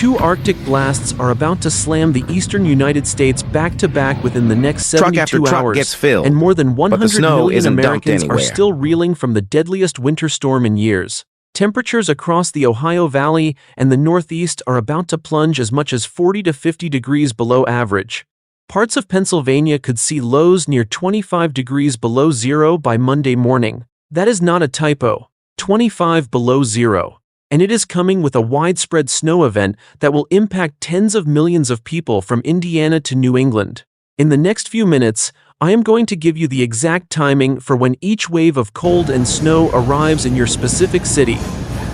Two Arctic blasts are about to slam the eastern United States back-to-back within the next 72 hours, gets filled, and more than 100 million Americans are anywhere. still reeling from the deadliest winter storm in years. Temperatures across the Ohio Valley and the Northeast are about to plunge as much as 40 to 50 degrees below average. Parts of Pennsylvania could see lows near 25 degrees below zero by Monday morning. That is not a typo. 25 below zero. And it is coming with a widespread snow event that will impact tens of millions of people from Indiana to New England. In the next few minutes, I am going to give you the exact timing for when each wave of cold and snow arrives in your specific city,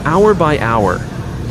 hour by hour.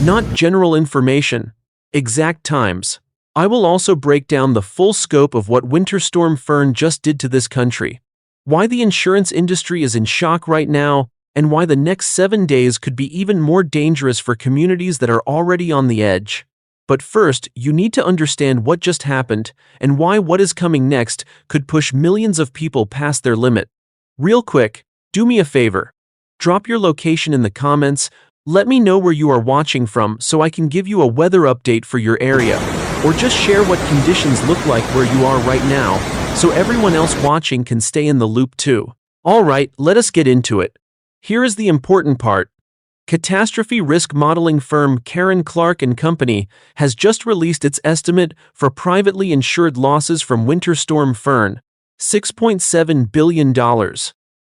Not general information, exact times. I will also break down the full scope of what Winter Storm Fern just did to this country, why the insurance industry is in shock right now, and why the next 7 days could be even more dangerous for communities that are already on the edge. But first, you need to understand what just happened and why what is coming next could push millions of people past their limit. Real quick, do me a favor. Drop your location in the comments. Let me know where you are watching from so I can give you a weather update for your area. Or just share what conditions look like where you are right now so everyone else watching can stay in the loop too. Alright, let us get into it. Here is the important part. Catastrophe risk modeling firm Karen Clark & Company has just released its estimate for privately insured losses from Winter Storm Fern, $6.7 billion.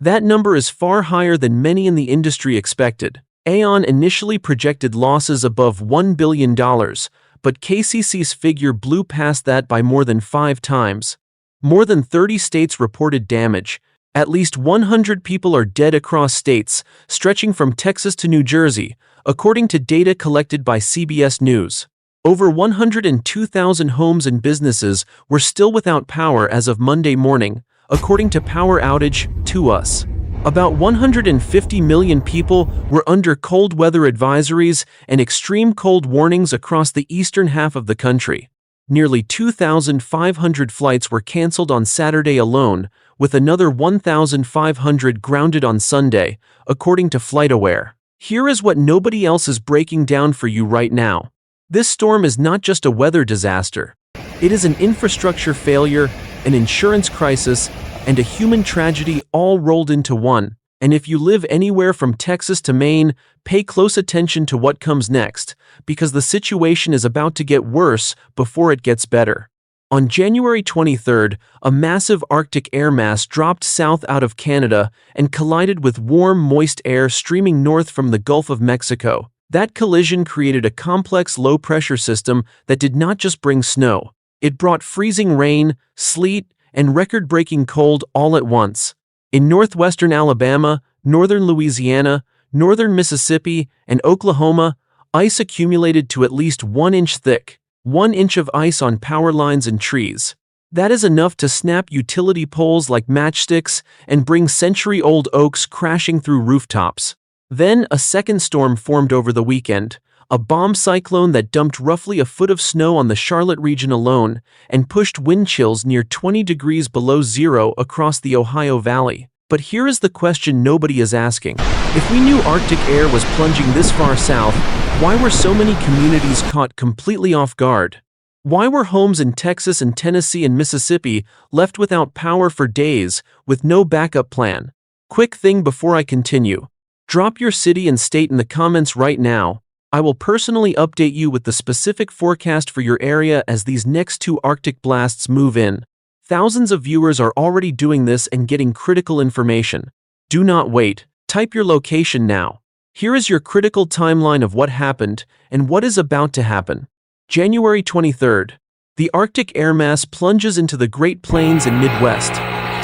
That number is far higher than many in the industry expected. Aon initially projected losses above $1 billion, but KCC's figure blew past that by more than 5 times. More than 30 states reported damage. At least 100 people are dead across states, stretching from Texas to New Jersey, according to data collected by CBS News. Over 102,000 homes and businesses were still without power as of Monday morning, according to Power Outage to Us. About 150 million people were under cold weather advisories and extreme cold warnings across the eastern half of the country. Nearly 2,500 flights were canceled on Saturday alone, with another 1,500 grounded on Sunday, according to FlightAware. Here is what nobody else is breaking down for you right now. This storm is not just a weather disaster. It is an infrastructure failure, an insurance crisis, and a human tragedy all rolled into one. And if you live anywhere from Texas to Maine, pay close attention to what comes next, because the situation is about to get worse before it gets better. On January 23rd, a massive Arctic air mass dropped south out of Canada and collided with warm, moist air streaming north from the Gulf of Mexico. That collision created a complex low-pressure system that did not just bring snow. It brought freezing rain, sleet, and record-breaking cold all at once. In northwestern Alabama, northern Louisiana, northern Mississippi, and Oklahoma, ice accumulated to at least 1 inch thick. 1 inch of ice on power lines and trees. That is enough to snap utility poles like matchsticks and bring century-old oaks crashing through rooftops. Then a second storm formed over the weekend, a bomb cyclone that dumped roughly a foot of snow on the Charlotte region alone and pushed wind chills near 20 degrees below zero across the Ohio Valley. But here is the question nobody is asking. If we knew Arctic air was plunging this far south, why were so many communities caught completely off guard? Why were homes in Texas and Tennessee and Mississippi left without power for days, with no backup plan? Quick thing before I continue. Drop your city and state in the comments right now. I will personally update you with the specific forecast for your area as these next 2 Arctic blasts move in. Thousands of viewers are already doing this and getting critical information. Do not wait. Type your location now. Here is your critical timeline of what happened and what is about to happen. January 23rd. The Arctic air mass plunges into the Great Plains and Midwest.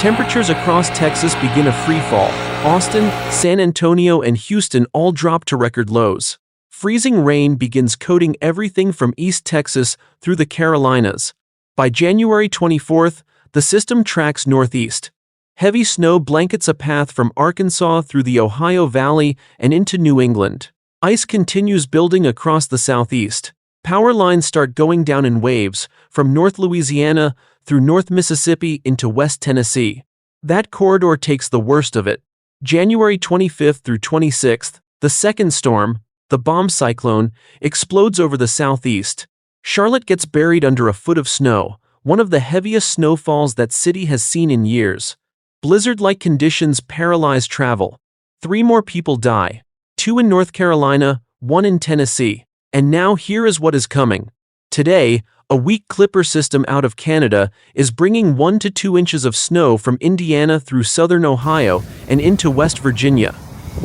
Temperatures across Texas begin a freefall. Austin, San Antonio, and Houston all drop to record lows. Freezing rain begins coating everything from East Texas through the Carolinas. By January 24th, the system tracks northeast. Heavy snow blankets a path from Arkansas through the Ohio Valley and into New England. Ice continues building across the southeast. Power lines start going down in waves, from North Louisiana through North Mississippi into West Tennessee. That corridor takes the worst of it. January 25th through 26th, the second storm, the bomb cyclone, explodes over the southeast. Charlotte gets buried under a foot of snow, one of the heaviest snowfalls that city has seen in years. Blizzard-like conditions paralyze travel. 3 more people die. 2 in North Carolina, 1 in Tennessee. And now here is what is coming. Today, a weak Clipper system out of Canada is bringing 1 to 2 inches of snow from Indiana through southern Ohio and into West Virginia.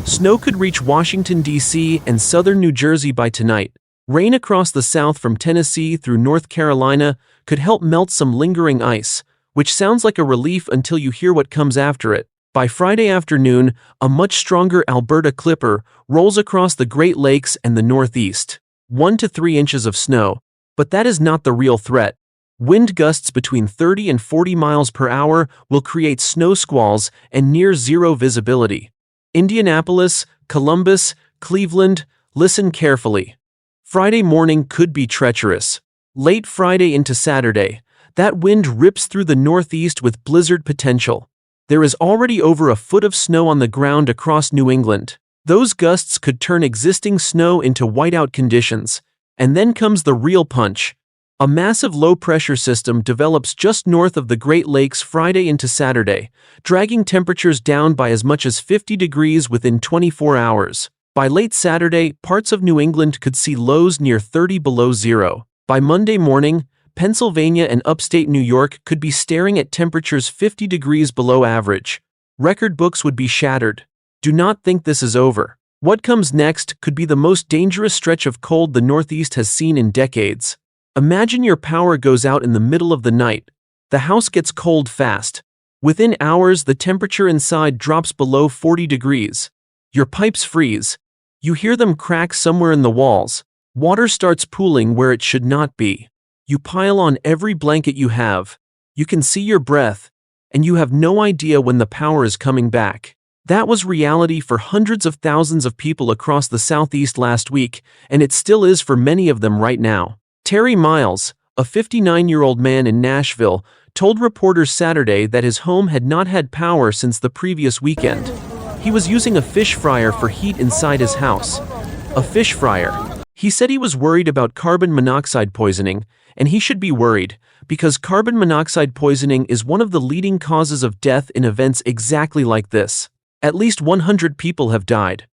Snow could reach Washington, D.C. and southern New Jersey by tonight. Rain across the south from Tennessee through North Carolina could help melt some lingering ice, which sounds like a relief until you hear what comes after it. By Friday afternoon, a much stronger Alberta Clipper rolls across the Great Lakes and the Northeast. 1 to 3 inches of snow. But that is not the real threat. Wind gusts between 30 and 40 miles per hour will create snow squalls and near-zero visibility. Indianapolis, Columbus, Cleveland, listen carefully. Friday morning could be treacherous. Late Friday into Saturday, that wind rips through the Northeast with blizzard potential. There is already over a foot of snow on the ground across New England. Those gusts could turn existing snow into whiteout conditions. And then comes the real punch. A massive low-pressure system develops just north of the Great Lakes Friday into Saturday, dragging temperatures down by as much as 50 degrees within 24 hours. By late Saturday, parts of New England could see lows near 30 below zero. By Monday morning, Pennsylvania and upstate New York could be staring at temperatures 50 degrees below average. Record books would be shattered. Do not think this is over. What comes next could be the most dangerous stretch of cold the Northeast has seen in decades. Imagine your power goes out in the middle of the night. The house gets cold fast. Within hours, the temperature inside drops below 40 degrees. Your pipes freeze. You hear them crack somewhere in the walls. Water starts pooling where it should not be. You pile on every blanket you have. You can see your breath, and you have no idea when the power is coming back. That was reality for hundreds of thousands of people across the Southeast last week, and it still is for many of them right now. Terry Miles, a 59-year-old man in Nashville, told reporters Saturday that his home had not had power since the previous weekend. He was using a fish fryer for heat inside his house. A fish fryer. He said he was worried about carbon monoxide poisoning, and he should be worried, because carbon monoxide poisoning is one of the leading causes of death in events exactly like this. At least 100 people have died.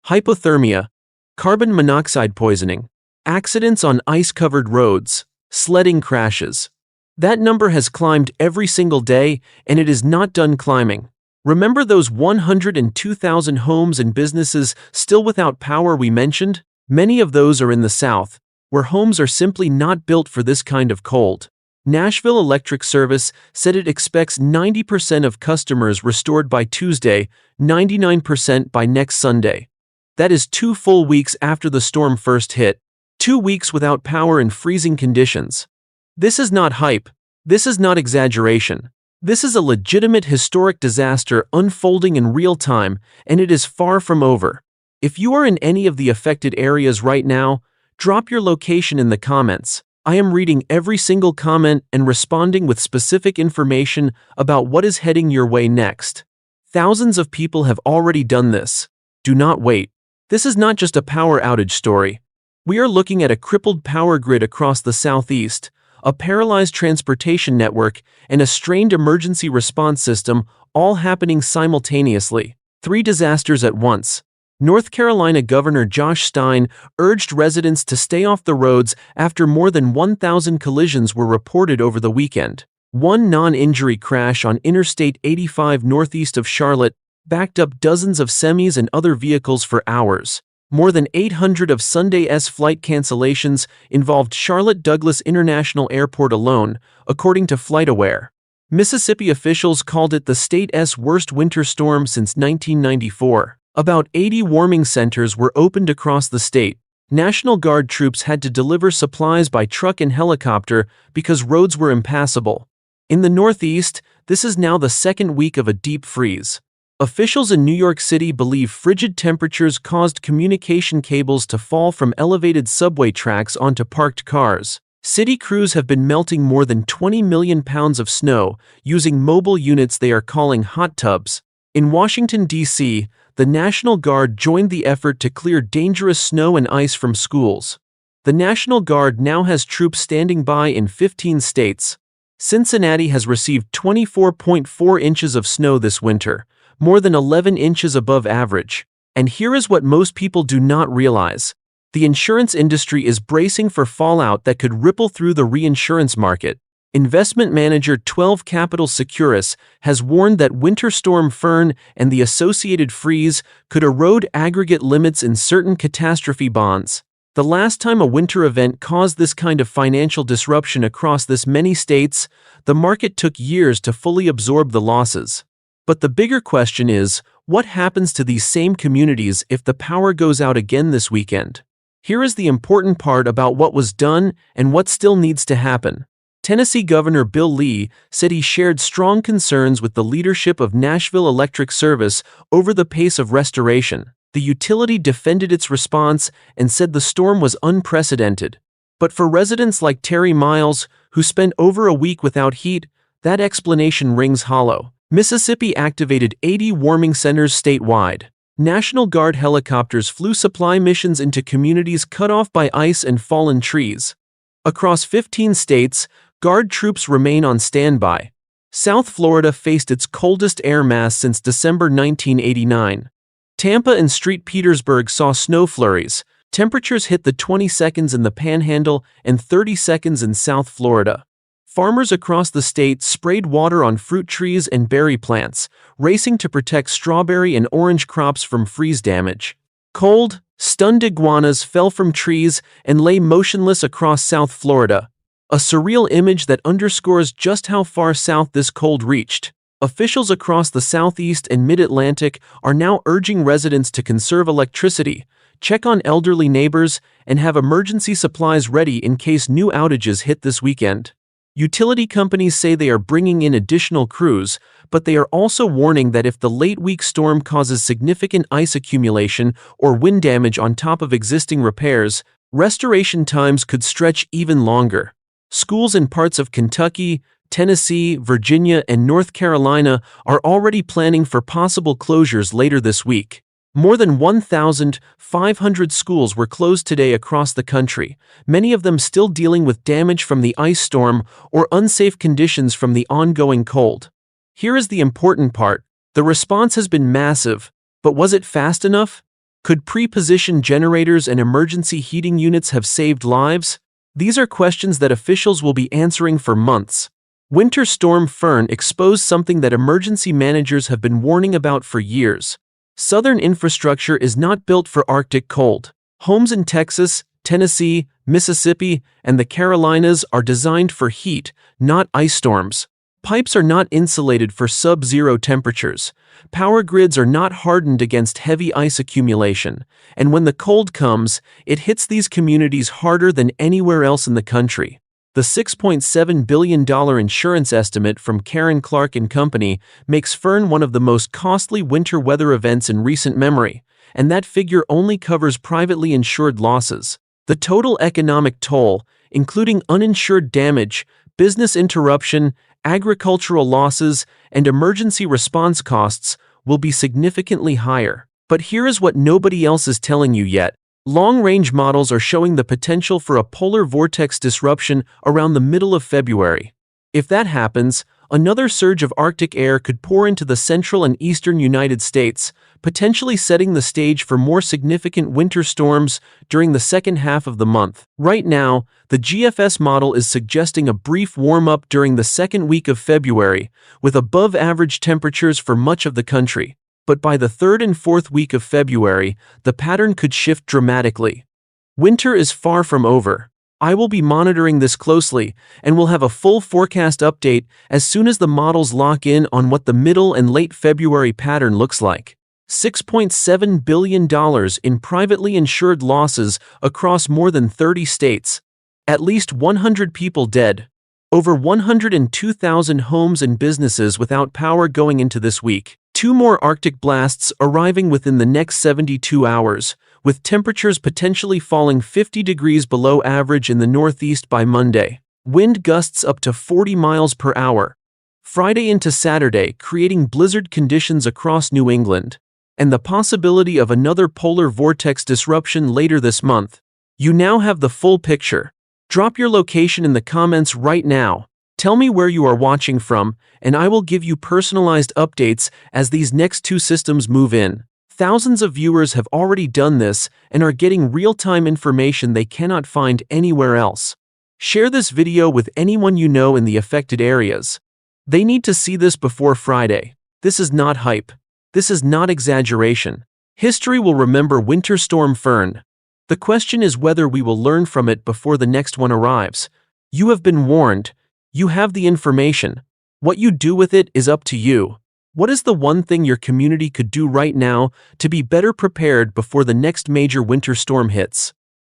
Hypothermia, carbon monoxide poisoning, accidents on ice-covered roads, sledding crashes. That number has climbed every single day, and it is not done climbing. Remember those 102,000 homes and businesses still without power we mentioned? Many of those are in the South, where homes are simply not built for this kind of cold. Nashville Electric Service said it expects 90% of customers restored by Tuesday, 99% by next Sunday. That is 2 full weeks after the storm first hit. 2 weeks without power in freezing conditions. This is not hype. This is not exaggeration. This is a legitimate historic disaster unfolding in real time, and it is far from over. If you are in any of the affected areas right now, drop your location in the comments. I am reading every single comment and responding with specific information about what is heading your way next. Thousands of people have already done this. Do not wait. This is not just a power outage story. We are looking at a crippled power grid across the Southeast, a paralyzed transportation network, and a strained emergency response system, all happening simultaneously. 3 disasters at once. North Carolina Governor Josh Stein urged residents to stay off the roads after more than 1,000 collisions were reported over the weekend. One non-injury crash on Interstate 85 northeast of Charlotte backed up dozens of semis and other vehicles for hours. More than 800 of Sunday's flight cancellations involved Charlotte Douglas International Airport alone, according to FlightAware. Mississippi officials called it the state's worst winter storm since 1994. About 80 warming centers were opened across the state. National Guard troops had to deliver supplies by truck and helicopter because roads were impassable. In the Northeast, this is now the 2nd week of a deep freeze. Officials in New York City believe frigid temperatures caused communication cables to fall from elevated subway tracks onto parked cars. City crews have been melting more than 20 million pounds of snow using mobile units they are calling hot tubs. In Washington, D.C., the National Guard joined the effort to clear dangerous snow and ice from schools. The National Guard now has troops standing by in 15 states. Cincinnati has received 24.4 inches of snow this winter, more than 11 inches above average. And here is what most people do not realize. The insurance industry is bracing for fallout that could ripple through the reinsurance market. Investment manager 12 Capital Securus has warned that Winter Storm Fern and the associated freeze could erode aggregate limits in certain catastrophe bonds. The last time a winter event caused this kind of financial disruption across this many states, the market took years to fully absorb the losses. But the bigger question is, what happens to these same communities if the power goes out again this weekend? Here is the important part about what was done and what still needs to happen. Tennessee Governor Bill Lee said he shared strong concerns with the leadership of Nashville Electric Service over the pace of restoration. The utility defended its response and said the storm was unprecedented. But for residents like Terry Miles, who spent over a week without heat, that explanation rings hollow. Mississippi activated 80 warming centers statewide. National Guard helicopters flew supply missions into communities cut off by ice and fallen trees. Across 15 states, Guard troops remain on standby. South Florida faced its coldest air mass since December 1989. Tampa and St. Petersburg saw snow flurries. Temperatures hit the 22s in the Panhandle and 32s in South Florida. Farmers across the state sprayed water on fruit trees and berry plants, racing to protect strawberry and orange crops from freeze damage. Cold, stunned iguanas fell from trees and lay motionless across South Florida, a surreal image that underscores just how far south this cold reached. Officials across the Southeast and Mid-Atlantic are now urging residents to conserve electricity, check on elderly neighbors, and have emergency supplies ready in case new outages hit this weekend. Utility companies say they are bringing in additional crews, but they are also warning that if the late-week storm causes significant ice accumulation or wind damage on top of existing repairs, restoration times could stretch even longer. Schools in parts of Kentucky, Tennessee, Virginia, and North Carolina are already planning for possible closures later this week. More than 1,500 schools were closed today across the country, many of them still dealing with damage from the ice storm or unsafe conditions from the ongoing cold. Here is the important part. The response has been massive, but was it fast enough? Could pre-positioned generators and emergency heating units have saved lives? These are questions that officials will be answering for months. Winter Storm Fern exposed something that emergency managers have been warning about for years. Southern infrastructure is not built for Arctic cold. Homes in Texas, Tennessee, Mississippi, and the Carolinas are designed for heat, not ice storms. Pipes are not insulated for sub-zero temperatures. Power grids are not hardened against heavy ice accumulation. And when the cold comes, it hits these communities harder than anywhere else in the country. The $6.7 billion insurance estimate from Karen Clark and Company makes Fern one of the most costly winter weather events in recent memory, and that figure only covers privately insured losses. The total economic toll, including uninsured damage, business interruption, agricultural losses, and emergency response costs, will be significantly higher. But here is what nobody else is telling you yet. Long-range models are showing the potential for a polar vortex disruption around the middle of February. If that happens, another surge of Arctic air could pour into the central and eastern United States, potentially setting the stage for more significant winter storms during the second half of the month. Right now, the GFS model is suggesting a brief warm-up during the second week of February, with above-average temperatures for much of the country. But by the third and fourth week of February, the pattern could shift dramatically. Winter is far from over. I will be monitoring this closely, and will have a full forecast update as soon as the models lock in on what the middle and late February pattern looks like. $6.7 billion in privately insured losses across more than 30 states. At least 100 people dead. Over 102,000 homes and businesses without power going into this week. 2 more Arctic blasts arriving within the next 72 hours, with temperatures potentially falling 50 degrees below average in the Northeast by Monday. Wind gusts up to 40 miles per hour. Friday into Saturday, creating blizzard conditions across New England, and the possibility of another polar vortex disruption later this month. You now have the full picture. Drop your location in the comments right now. Tell me where you are watching from, and I will give you personalized updates as these next two systems move in. Thousands of viewers have already done this and are getting real-time information they cannot find anywhere else. Share this video with anyone you know in the affected areas. They need to see this before Friday. This is not hype. This is not exaggeration. History will remember Winter Storm Fern. The question is whether we will learn from it before the next one arrives. You have been warned. You have the information. What you do with it is up to you. What is the one thing your community could do right now to be better prepared before the next major winter storm hits?